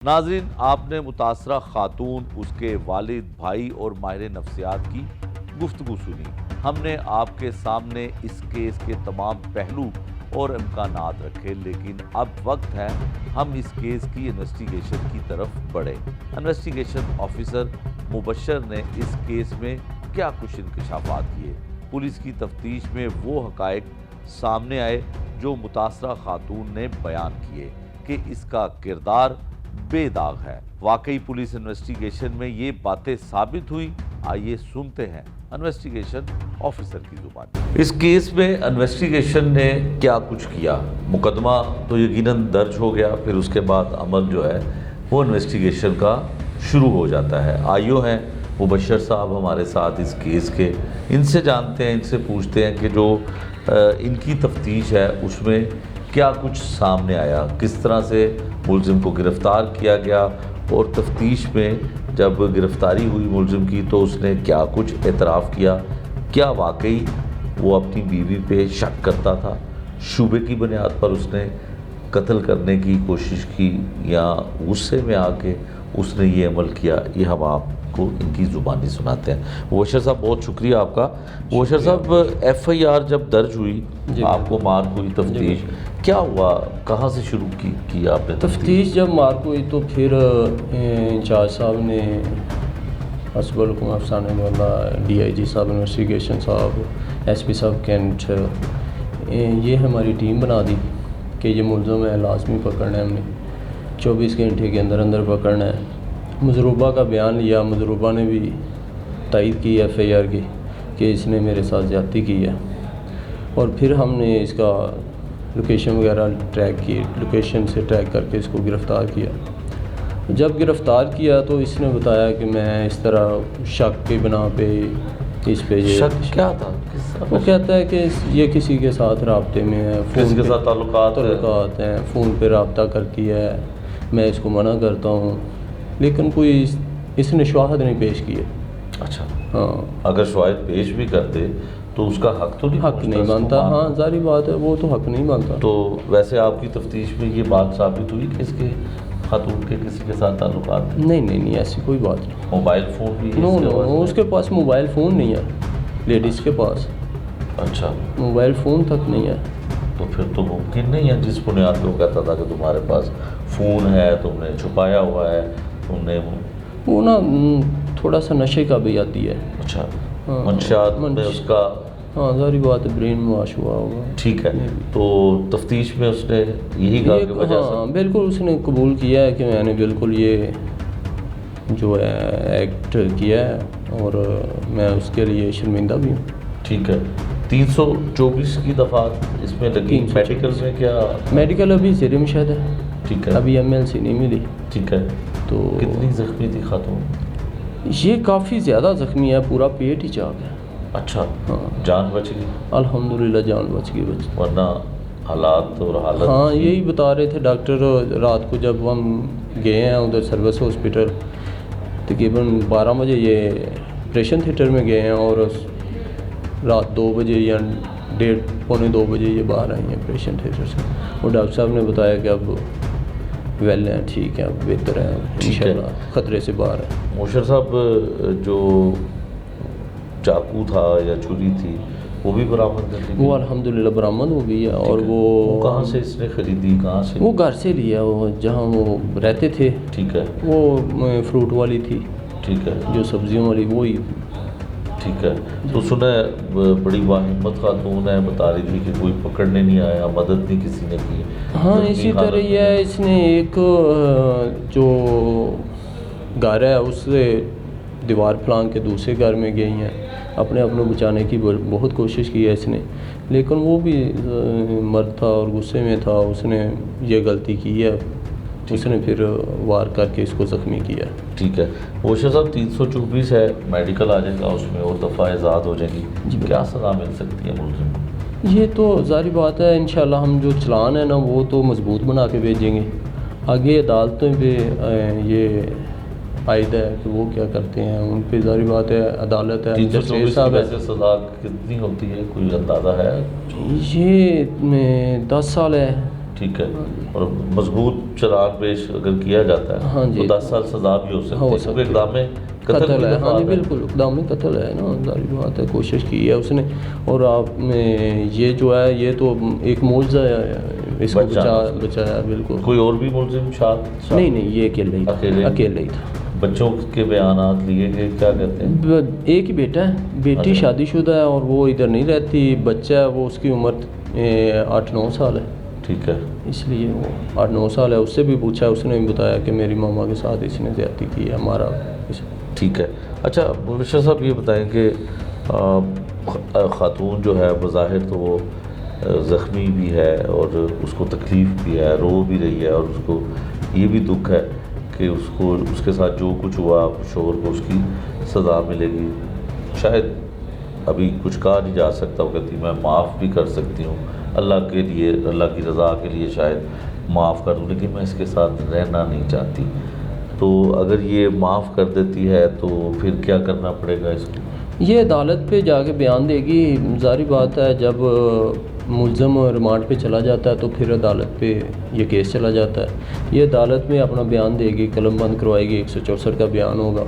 ناظرین، آپ نے متاثرہ خاتون، اس کے والد، بھائی اور ماہر نفسیات کی گفتگو سنی۔ ہم نے آپ کے سامنے اس کیس کے تمام پہلو اور امکانات رکھے، لیکن اب وقت ہے ہم اس کیس کی انویسٹیگیشن کی طرف بڑھیں۔ انویسٹیگیشن آفیسر مبشر نے اس کیس میں کیا کچھ انکشافات کیے؟ پولیس کی تفتیش میں وہ حقائق سامنے آئے جو متاثرہ خاتون نے بیان کیے کہ اس کا کردار بے داغ ہے۔ واقعی پولیس انویسٹیگیشن میں یہ باتیں ثابت ہوئی؟ آئیے سنتے ہیں انویسٹیگیشن آفیسر کی زبان۔ اس کیس میں انویسٹیگیشن نے کیا کچھ کیا؟ مقدمہ تو یقیناً درج ہو گیا، پھر اس کے بعد عمل جو ہے وہ انویسٹیگیشن کا شروع ہو جاتا ہے۔ آئیو ہیں مبشر صاحب ہمارے ساتھ اس کیس کے، ان سے جانتے ہیں، ان سے پوچھتے ہیں کہ جو ان کی تفتیش ہے اس میں کیا کچھ سامنے آیا، کس طرح سے ملزم کو گرفتار کیا گیا، اور تفتیش میں جب گرفتاری ہوئی ملزم کی تو اس نے کیا کچھ اعتراف کیا، کیا واقعی وہ اپنی بیوی پہ شک کرتا تھا، شبے کی بنیاد پر اس نے قتل کرنے کی کوشش کی یا غصے میں آ کے اس نے یہ عمل کیا، یہ ہم آپ کو ان کی زبانی سناتے ہیں۔ مبشر صاحب بہت شکریہ آپ کا۔ مبشر صاحب، ایف آئی آر جب درج ہوئی، آپ کو مارک ہوئی تفتیش، کیا ہوا، کہاں سے شروع کی آپ نے تفتیش؟ جب مارک ہوئی تو پھر انچارج صاحب نے، حسب الحکم افسانہ مولا، ڈی آئی جی صاحب انویسٹیگیشن صاحب، ایس پی صاحب کینٹ، یہ ہماری ٹیم بنا دی کہ یہ ملزم ہے، لازمی پکڑنا ہے، ہم نے 24 گھنٹے کے اندر اندر پکڑنا ہے۔ مضروبہ کا بیان لیا، مضروبہ نے بھی تائید کی ایف آئی آر کی کہ اس نے میرے ساتھ زیادتی کی ہے، اور پھر ہم نے اس کا لوکیشن وغیرہ ٹریک کی، لوکیشن سے ٹریک کر کے اس کو گرفتار کیا۔ جب گرفتار کیا تو اس نے بتایا کہ میں اس طرح شک کی بنا پہ اس پہ شک کیا تھا؟ وہ کہتا ہے کہ یہ کسی کے ساتھ رابطے میں ہے، کسی کے ساتھ تعلقات ہیں، فون پہ رابطہ کرتی ہے، میں اس کو منع کرتا ہوں، لیکن کوئی اس نے شواہد نہیں پیش کیے۔ اچھا، ہاں، اگر شواہد پیش بھی کرتے تو اس کا حق تو نہیں، حق نہیں مانتا، ہاں ظاہری بات ہے، وہ تو حق نہیں مانتا۔ تو ویسے آپ کی تفتیش میں یہ بات ثابت ہوئی کہ اس کے خاتون کے کسی کے ساتھ تعلقات تھے؟ نہیں، ایسی کوئی بات نہیں۔ موبائل فون بھی نو، اس کے پاس موبائل فون نہیں ہے، لیڈیز کے پاس۔ اچھا، موبائل فون تک نہیں ہے۔ تو پھر تو ممکن نہیں ہے، جس بنیاد پہ وہ کہتا تھا کہ تمہارے پاس فون ہے، تم نے چھپایا ہوا ہے، تم نے وہ نا تھوڑا سا نشے کا بھی عادی ہے۔ اچھا، منشیات میں اس کا، ہاں ظاہری بات ہے، برین واش ہوا ہوگا۔ ٹھیک ہے، تو تفتیش میں اس نے یہی کہا کہ وجہ سے، ہاں بالکل اس نے قبول کیا ہے کہ میں نے بالکل یہ جو ہے ایکٹ کیا ہے، اور میں اس کے لیے شرمندہ بھی ہوں۔ ٹھیک ہے، 324 کی دفعات اس میں لگی، میڈیکل میں کیا؟ میڈیکل ابھی زیر مشاہدہ ہے، ٹھیک ہے، ابھی ایم ایل سی نہیں ملی۔ ٹھیک ہے، تو کتنی زخمی تھی خاتون؟ یہ کافی زیادہ زخمی ہے، پورا پیٹ ہی چاک ہے۔ اچھا، ہاں، جان بچ گئی؟ الحمدللہ جان بچ گئی بچ، ورنہ حالات اور حالت، ہاں یہی بتا رہے تھے ڈاکٹر رات کو جب ہم گئے ہیں ادھر سروس ہاسپٹل، تقریباً 12 بجے یہ آپریشن تھیٹر میں گئے ہیں، اور رات 2 بجے یا 1:30 پونے 2 بجے یہ باہر آئی ہیں آپریشن تھیٹر سے، اور ڈاکٹر صاحب نے بتایا کہ اب ویل ہیں، ٹھیک ہے، اب بہتر ہے، انشاءاللہ خطرے سے باہر ہے۔ مبشر صاحب، جو چاقو تھا یا چھری تھی وہ بھی برآمد کر لی؟ وہ الحمدللہ برآمد ہو گئی ہے، اور وہ کہاں سے اس نے خریدی، کہاں سے؟ وہ گھر سے لیا، وہ جہاں وہ رہتے تھے، ٹھیک ہے، وہ فروٹ والی تھی، ٹھیک ہے، جو سبزیوں والی، وہی۔ ٹھیک ہے، تو سنیں بڑی باہمت خاتون ہے، بتا رہی تھی کہ کوئی پکڑنے نہیں آیا، مدد نہیں کسی نے کی۔ ہاں اسی طرح ہی ہے، اس نے ایک جو گھر ہے اس سے دیوار پھلانگ کے دوسرے گھر میں گئی ہیں، اپنے آپ کو بچانے کی بہت کوشش کی ہے اس نے، لیکن وہ بھی مرد تھا اور غصے میں تھا، اس نے یہ غلطی کی ہے، اس نے پھر وار کر کے اس کو زخمی کیا۔ ٹھیک ہے، مبشر صاحب 324 ہے، میڈیکل آ جائے گا اس میں، اور دفعہ آزاد ہو جائے گی، کیا سزا مل سکتی ہے ملزم کو؟ یہ تو ظاہری بات ہے، انشاءاللہ ہم جو چلان ہے نا وہ تو مضبوط بنا کے بھیجیں گے، آگے عدالتوں پہ یہ عائد ہے کہ وہ کیا کرتے ہیں، ان پہ ظاہری بات ہے، عدالت ہے۔ 324 کی ویسے سزا کتنی ہوتی ہے، کوئی اندازہ ہے؟ یہ 10 سال ہے۔ ٹھیک ہے، اور مضبوط چراغ پیش اگر کیا جاتا ہے ہاں جی، تو 10 سال سزا بھی ہو سکتی ہے، سکتی کیونکہ اقدام قتل قتل ہے، ہاں جی ہے۔ بالکل اقدام قتل ہے نا، ظاہر بات ہے کوشش کی ہے اس نے، اور آپ میں یہ جو ہے یہ تو ایک معجزہ ہے، اس کو بچایا بالکل۔ کوئی اور بھی ملزم شاید؟ نہیں یہ اکیلے ہی تھا، اکیلے ہی تھا۔ بچوں کے بیانات لیے گئے، کیا کہتے ہیں؟ ایک ہی بیٹا ہے، بیٹی شادی شدہ ہے اور وہ ادھر نہیں رہتی، بچہ ہے وہ اس کی عمر 8-9 سال ہے، ٹھیک ہے، اس لیے وہ 8-9 سال ہے۔ اس سے بھی پوچھا، اس نے بھی بتایا کہ میری ماما کے ساتھ اس نے زیادتی کی ہے، ہمارا ٹھیک ہے۔ اچھا مبشر صاحب یہ بتائیں کہ خاتون جو ہے بظاہر تو وہ زخمی بھی ہے اور اس کو تکلیف بھی ہے، رو بھی رہی ہے، اور اس کو یہ بھی دکھ ہے کہ اس کے ساتھ جو کچھ ہوا شوہر کو اس کی سزا ملے گی، شاید ابھی کچھ کہا نہیں جا سکتا، وہ کہتی میں معاف بھی کر سکتی ہوں اللہ کے لیے، اللہ کی رضا کے لیے شاید معاف کر دوں، لیکن میں اس کے ساتھ رہنا نہیں چاہتی۔ تو اگر یہ معاف کر دیتی ہے تو پھر کیا کرنا پڑے گا اس کو؟ یہ عدالت پہ جا کے بیان دے گی، ظاہری بات ہے جب ملزم ریمانڈ پہ چلا جاتا ہے تو پھر عدالت پہ یہ کیس چلا جاتا ہے، یہ عدالت میں اپنا بیان دے گی، قلم بند کروائے گی، 164 کا بیان ہوگا،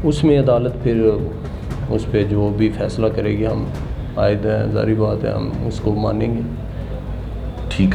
اس میں عدالت پھر اس پہ جو بھی فیصلہ کرے گی ہم عائد ہیں، ظاہری بات ہے ہم اس کو مانیں گے۔